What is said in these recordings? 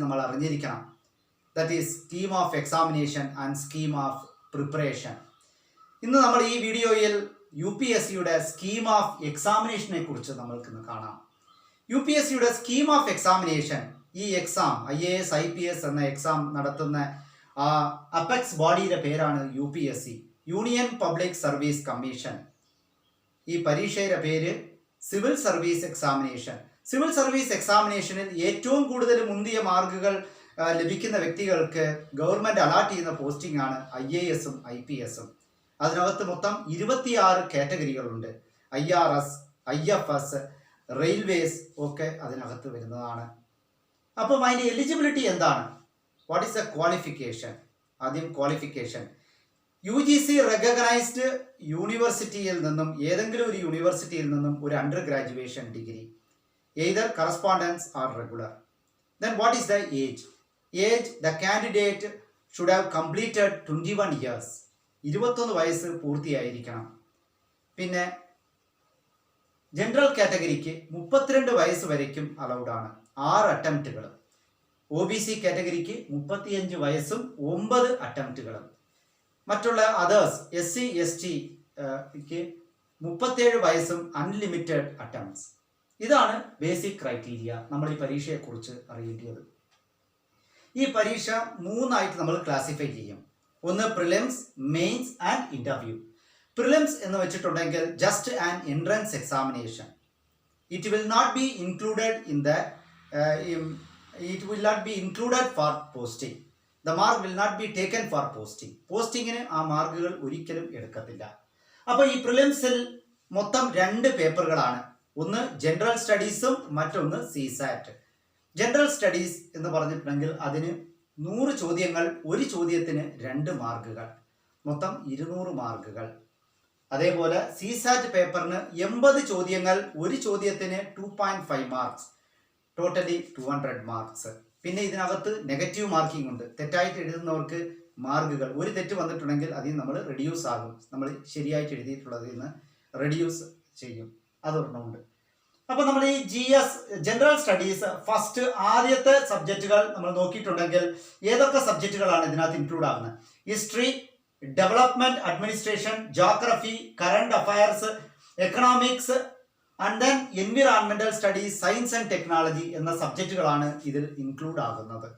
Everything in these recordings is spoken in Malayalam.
നമ്മൾ അറിഞ്ഞിരിക്കണം. That is scheme of examination and scheme of preparation. ഇന്ന് നമ്മൾ ഈ വീഡിയോയിൽ UPSCയുടെ സ്കീം ഓഫ് എക്സാമിനേഷനെ കുറിച്ച് നമ്മൾക്കിന്ന് കാണാം. UPSCയുടെ സ്കീം ഓഫ് എക്സാമിനേഷൻ, ഈ എക്സാം IAS IPS എന്ന എക്സാം നടത്തുന്ന അപെക്സ് ബോഡിയുടെ പേരാണ് UPSC, union public service commission. ഈ പരീക്ഷയുടെ പേര് civil service examination. Civil service എക്സാമിനേഷനിൽ ഏറ്റവും കൂടുതൽ മുന്തിയ മാർക്കുകൾ ലഭിക്കുന്ന വ്യക്തികൾക്ക് ഗവൺമെൻറ് അലാട്ട് ചെയ്യുന്ന പോസ്റ്റിംഗ് ആണ് IASഉം IPSഉം. അതിനകത്ത് മൊത്തം 26 കാറ്റഗറികളുണ്ട്. IRS, IFS, റെയിൽവേസ് ഒക്കെ അതിനകത്ത് വരുന്നതാണ്. അപ്പം അതിൻ്റെ എലിജിബിലിറ്റി എന്താണ്? What is the qualification? ആദ്യം ക്വാളിഫിക്കേഷൻ. UGC റെക്കഗ്നൈസ്ഡ് യൂണിവേഴ്സിറ്റിയിൽ നിന്നും, ഏതെങ്കിലും ഒരു യൂണിവേഴ്സിറ്റിയിൽ നിന്നും ഒരു under graduation degree, either correspondence or regular. Then what is the age? Age, the candidate should have completed 21 years. 21 വയസ്സ് പൂർത്തിയായിരിക്കണം. പിന്നെ ജനറൽ കാറ്റഗറിക്ക് 32 വയസ്സ് വരയ്ക്കും അലൗഡാണ്, 6 അറ്റംപ്റ്റുകൾ. OBC കാറ്റഗറിക്ക് 35 വയസ്സും 9 അറ്റംപ്റ്റുകളും. മറ്റുള്ള അതേഴ്സ് SC ST ക്ക് 37 വയസ്സും അൺലിമിറ്റഡ് അറ്റംപ്റ്റ്സ്. ഇതാണ് ബേസിക് ക്രൈറ്റീരിയ നമ്മൾ ഈ പരീക്ഷയെക്കുറിച്ച് അറിയേണ്ടത്. ഈ പരീക്ഷ 3 നമ്മൾ ക്ലാസിഫൈ ചെയ്യും. ഒന്ന് prelims, mains and interview. Prelims എന്ന് വെച്ചിട്ടുണ്ടെങ്കിൽ just an entrance examination. It will not be included for posting. The mark will not be taken for posting. പോസ്റ്റിങ്ങിന് ആ മാർക്കുകൾ ഒരിക്കലും എടുക്കത്തില്ല. അപ്പോൾ ഈ പ്രിലിംസിൽ മൊത്തം 2 പേപ്പറുകളാണ്. ഒന്ന് ജനറൽ സ്റ്റഡീസും മറ്റൊന്ന് CSAT. ജനറൽ സ്റ്റഡീസ് എന്ന് പറഞ്ഞിട്ടുണ്ടെങ്കിൽ അതിന് 100 ചോദ്യങ്ങൾ, ഒരു ചോദ്യത്തിന് 2 മാർക്കുകൾ, മൊത്തം 200 മാർക്കുകൾ. അതേപോലെ CSAT പേപ്പറിന് 80 ചോദ്യങ്ങൾ, ഒരു ചോദ്യത്തിന് 2.5 മാർക്സ്, ടോട്ടലി 200 മാർക്സ്. പിന്നെ ഇതിനകത്ത് നെഗറ്റീവ് മാർക്കിംഗ് ഉണ്ട്. തെറ്റായിട്ട് എഴുതുന്നവർക്ക് മാർക്കുകൾ, ഒരു തെറ്റ് വന്നിട്ടുണ്ടെങ്കിൽ അതിൽ നമ്മൾ റെഡ്യൂസ് ആകും. നമ്മൾ ശരിയായിട്ട് എഴുതിയിട്ടുള്ളതിൽ നിന്ന് റെഡ്യൂസ് ചെയ്യും. അതൊരെണ്ണമുണ്ട്. അപ്പോൾ നമ്മൾ ഈ GS ജനറൽ സ്റ്റഡീസ് ഫസ്റ്റ് ആദ്യത്തെ സബ്ജക്റ്റുകൾ നമ്മൾ നോക്കിയിട്ടുണ്ടെങ്കിൽ ഏതൊക്കെ സബ്ജക്റ്റുകളാണ് ഇതിനകത്ത് ഇൻക്ലൂഡ് ആകുന്നത്? History, development administration, geography, current affairs, economics and then environmental studies, science and technology എന്ന സബ്ജക്റ്റുകളാണ് ഇതിൽ ഇൻക്ലൂഡ് ആകുന്നത്.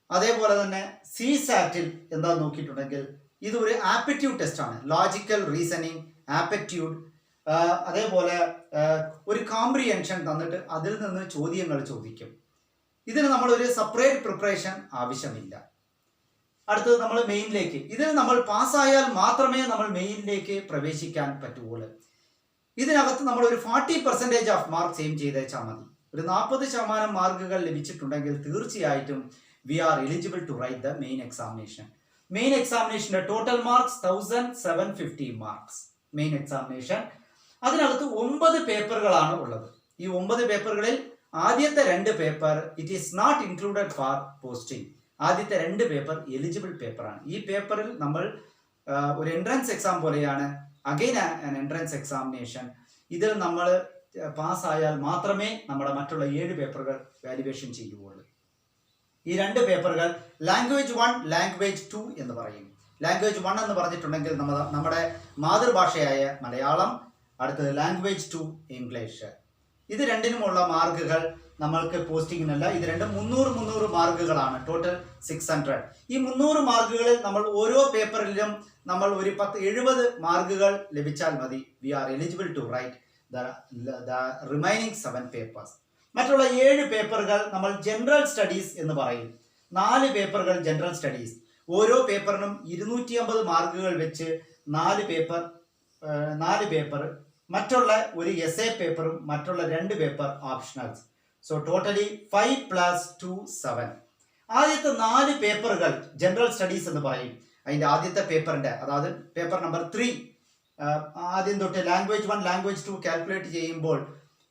അതേപോലെ തന്നെ CSATൽ എന്താ നോക്കിയിട്ടുണ്ടെങ്കിൽ ഇത് ഒരു ആപ്റ്റിറ്റ്യൂഡ് ടെസ്റ്റ് ആണ്. ലോജിക്കൽ റീസണിങ്, ആപ്റ്റിറ്റ്യൂഡ്, അതേപോലെ ഒരു കോംപ്രിഹെൻഷൻ തന്നിട്ട് അതിൽ നിന്ന് ചോദ്യങ്ങൾ ചോദിക്കും. ഇതിന് നമ്മളൊരു സെപ്പറേറ്റ് പ്രിപ്പറേഷൻ ആവശ്യമില്ല. അടുത്തത് നമ്മൾ മെയിനിലേക്ക്. ഇതിന് നമ്മൾ പാസ്സായാൽ മാത്രമേ നമ്മൾ മെയിനിലേക്ക് പ്രവേശിക്കാൻ പറ്റുകയുള്ളൂ. ഇതിനകത്ത് നമ്മൾ ഒരു 40% ഓഫ് മാർക്ക് എയിം ചെയ്തേച്ചാൽ മതി. ഒരു 40% മാർക്കുകൾ ലഭിച്ചിട്ടുണ്ടെങ്കിൽ തീർച്ചയായിട്ടും we are eligible to write the main examination. Main എക്സാമിനേഷന്റെ total marks 1750 marks main examination. അതിനകത്ത് 9 പേപ്പറുകളാണ് ഉള്ളത്. ഈ 9 പേപ്പറുകളിൽ ആദ്യത്തെ 2 paper it is not included for posting. ആദ്യത്തെ 2 പേപ്പർ എലിജിബിൾ പേപ്പറാണ്. ഈ പേപ്പറിൽ നമ്മൾ ഒരു എൻട്രൻസ് എക്സാം പോലെയാണ്, അഗൈൻ ആൻ എൻട്രൻസ് എക്സാമിനേഷൻ. ഇതിൽ നമ്മൾ പാസ്സായാൽ മാത്രമേ നമ്മുടെ മറ്റുള്ള 7 പേപ്പറുകൾ വാല്യുവേഷൻ ചെയ്യുകയുള്ളൂ. ഈ 2 പേപ്പറുകൾ ലാംഗ്വേജ് 1, ലാംഗ്വേജ് 2 എന്ന് പറയും. ലാംഗ്വേജ് 1 എന്ന് പറഞ്ഞിട്ടുണ്ടെങ്കിൽ നമ്മുടെ മാതൃഭാഷയായ മലയാളം, അടുത്തത് ലാംഗ്വേജ് 2 ഇംഗ്ലീഷ്. ഇത് രണ്ടിനുമുള്ള മാർക്കുകൾ നമ്മൾക്ക് പോസ്റ്റിങ്ങിനല്ല. ഇത് രണ്ടും 300 മാർക്കുകളാണ്, ടോട്ടൽ 600. ഈ 300 മാർക്കുകളിൽ നമ്മൾ ഓരോ പേപ്പറിലും നമ്മൾ ഒരു 70 മാർക്കുകൾ ലഭിച്ചാൽ മതി. We are eligible to write the remaining 7 papers. മറ്റുള്ള 7 പേപ്പറുകൾ നമ്മൾ ജനറൽ സ്റ്റഡീസ് എന്ന് പറയും. 4 പേപ്പറുകൾ ജനറൽ സ്റ്റഡീസ്. ഓരോ പേപ്പറിനും 250 മാർക്കുകൾ വെച്ച് 4 പേപ്പർ, മറ്റുള്ള ഒരു essay പേപ്പറും മറ്റുള്ള 2 പേപ്പർ ഓപ്ഷണൽസ്. So totally 5 + 2 7. ആദ്യത്തെ 4 പേപ്പറുകൾ ജനറൽ സ്റ്റഡീസ് എന്ന് പറയും. അതിൻ്റെ ആദ്യത്തെ പേപ്പറിൻ്റെ, അതായത് പേപ്പർ നമ്പർ 3, ആദ്യം തൊട്ട് ലാംഗ്വേജ് 1, ലാംഗ്വേജ് 2 കാൽക്കുലേറ്റ് ചെയ്യുമ്പോൾ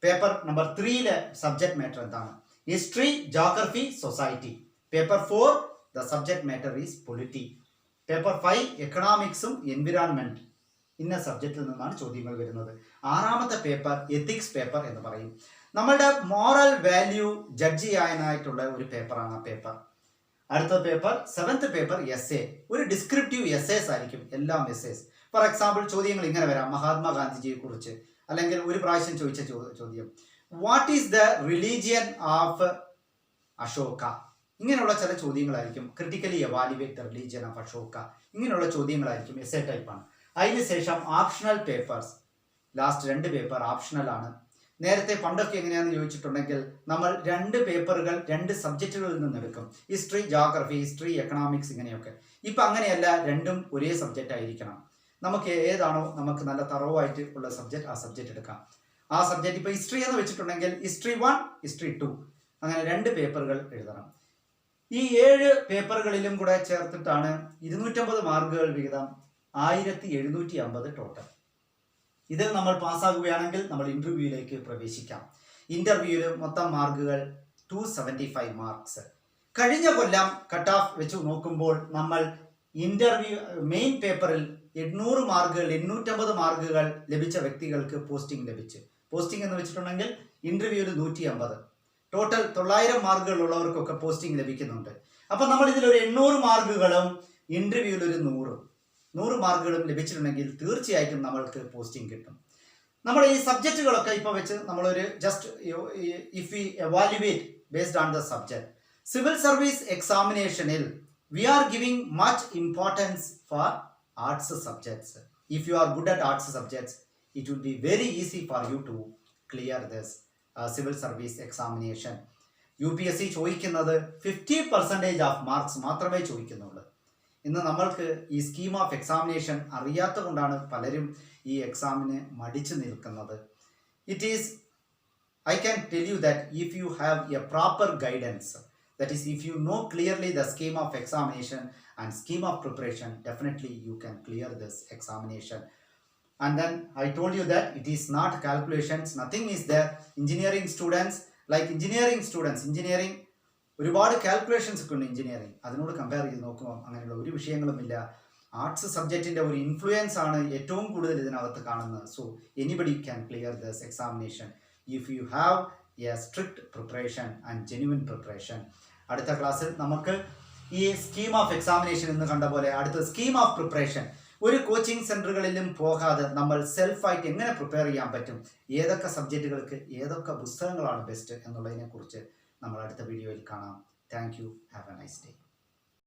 പേപ്പർ നമ്പർ 3ലെ സബ്ജക്ട് മാറ്റർ എന്താണ്? History, geography, society. Paper 4 the subject matter is polity. Paper 5 എക്കണോമിക്സും എൻവിറോൺമെന്റ് ഇന്ന സബ്ജക്റ്റിൽ നിന്നാണ് ചോദ്യങ്ങൾ വരുന്നത്. 6ാമത്തെ പേപ്പർ എത്തിക്സ് പേപ്പർ എന്ന് പറയും. നമ്മളുടെ മോറൽ വാല്യൂ ജഡ്ജ് ചെയ്യാനായിട്ടുള്ള ഒരു പേപ്പറാണ് ആ പേപ്പർ. അടുത്ത paper 7th paper S A. ഒരു ഡിസ്ക്രിപ്റ്റീവ് എസ്സേസ് ആയിരിക്കും എല്ലാം എസ്സേസ്. ഫോർ എക്സാമ്പിൾ ചോദ്യങ്ങൾ ഇങ്ങനെ വരാം, മഹാത്മാഗാന്ധിജിയെ കുറിച്ച്, അല്ലെങ്കിൽ ഒരു പ്രാവശ്യം ചോദിച്ച ചോദ്യം what is the religion of Ashoka. ഇങ്ങനെയുള്ള ചില ചോദ്യങ്ങളായിരിക്കും. Critically evaluate the religion of Ashoka. ഇങ്ങനെയുള്ള ചോദ്യങ്ങളായിരിക്കും, എസ്സേ ടൈപ്പാണ്. അതിനുശേഷം optional papers. Last 2 paper optional ആണ്. നേരത്തെ പണ്ടൊക്കെ എങ്ങനെയാണെന്ന് ചോദിച്ചിട്ടുണ്ടെങ്കിൽ നമ്മൾ 2 പേപ്പറുകൾ 2 സബ്ജക്റ്റുകളിൽ നിന്ന് എടുക്കും. ഹിസ്റ്ററി, ജോഗ്രഫി, ഹിസ്റ്ററി, എക്കണോമിക്സ്, ഇങ്ങനെയൊക്കെ. ഇപ്പം അങ്ങനെയല്ല, രണ്ടും ഒരേ സബ്ജക്റ്റ് ആയിരിക്കണം. നമുക്ക് ഏതാണോ നമുക്ക് നല്ല തറവായിട്ട് ഉള്ള സബ്ജക്റ്റ്, ആ സബ്ജക്റ്റ് എടുക്കാം. ആ സബ്ജക്റ്റ് ഇപ്പോൾ ഹിസ്റ്ററി എന്ന് വെച്ചിട്ടുണ്ടെങ്കിൽ ഹിസ്റ്ററി 1, ഹിസ്റ്ററി 2, അങ്ങനെ 2 പേപ്പറുകൾ എഴുതണം. ഈ 7 പേപ്പറുകളിലും കൂടെ ചേർത്തിട്ടാണ് 250 മാർക്കുകൾ വീതം 1750 ടോട്ടൽ. ഇതിൽ നമ്മൾ പാസ്സാകുകയാണെങ്കിൽ നമ്മൾ ഇന്റർവ്യൂയിലേക്ക് പ്രവേശിക്കാം. ഇന്റർവ്യൂവിൽ മൊത്തം മാർക്കുകൾ 275 മാർക്സ്. കഴിഞ്ഞ കൊല്ലം കട്ട് ഓഫ് വെച്ച് നോക്കുമ്പോൾ നമ്മൾ ഇന്റർവ്യൂ മെയിൻ പേപ്പറിൽ 800 മാർക്കുകൾ 850 മാർക്കുകൾ ലഭിച്ച വ്യക്തികൾക്ക് പോസ്റ്റിംഗ് ലഭിച്ചു. പോസ്റ്റിംഗ് എന്ന് വെച്ചിട്ടുണ്ടെങ്കിൽ ഇന്റർവ്യൂവിൽ 150, ടോട്ടൽ 900 മാർക്കുകൾ ഉള്ളവർക്കൊക്കെ പോസ്റ്റിംഗ് ലഭിക്കുന്നുണ്ട്. അപ്പം നമ്മൾ ഇതിലൊരു 800 മാർക്കുകളും ഇന്റർവ്യൂവിൽ ഒരു 100 മാർക്കുകളും ലഭിച്ചിട്ടുണ്ടെങ്കിൽ തീർച്ചയായിട്ടും നമ്മൾക്ക് പോസ്റ്റിംഗ് കിട്ടും. നമ്മൾ ഈ സബ്ജക്റ്റുകളൊക്കെ ഇപ്പോൾ വെച്ച് നമ്മളൊരു just if we evaluate based on the subject. Civil service എക്സാമിനേഷനിൽ we are giving much importance for arts subjects. If you are good at arts subjects, it will be very easy for you to clear this civil service examination. UPSC ചോദിക്കുന്നത് 50% ഓഫ് മാർക്സ് മാത്രമേ ചോദിക്കുന്നുള്ളൂ. ഇന്ന് നമ്മൾക്ക് ഈ സ്കീം ഓഫ് എക്സാമിനേഷൻ അറിയാത്ത കൊണ്ടാണ് പലരും ഈ എക്സാമിന് മടിച്ചു നിൽക്കുന്നത്. It is, I can tell you that if you have a proper guidance, that is, if you know clearly the scheme of examination and scheme of preparation, definitely you can clear this examination. And then I told you that it is not calculations, nothing is there. Engineering students, engineering ഒരുപാട് കാൽക്കുലേഷൻസ് ഒക്കെ ഉണ്ട് എഞ്ചിനീയറിംഗ്. അതിനോട് കമ്പയർ ചെയ്ത് നോക്കുമ്പോൾ അങ്ങനെയുള്ള ഒരു വിഷയങ്ങളുമില്ല. ആർട്സ് സബ്ജക്റ്റിൻ്റെ ഒരു ഇൻഫ്ലുവൻസ് ആണ് ഏറ്റവും കൂടുതൽ ഇതിനകത്ത് കാണുന്നത്. So anybody can clear this examination if you have A strict preparation and genuine preparation. അടുത്ത ക്ലാസ്സിൽ നമുക്ക് ഈ സ്കീം ഓഫ് എക്സാമിനേഷൻ എന്ന് കണ്ട പോലെ അടുത്ത സ്കീം ഓഫ് പ്രിപ്പറേഷൻ, ഒരു കോച്ചിങ് സെൻറ്ററുകളിലും പോകാതെ നമ്മൾ സെൽഫായിട്ട് എങ്ങനെ പ്രിപ്പയർ ചെയ്യാൻ പറ്റും, ഏതൊക്കെ സബ്ജക്റ്റുകൾക്ക് ഏതൊക്കെ പുസ്തകങ്ങളാണ് ബെസ്റ്റ് എന്നുള്ളതിനെക്കുറിച്ച് നമ്മൾ അടുത്ത വീഡിയോയിൽ കാണാം. Thank you. Have A nice day.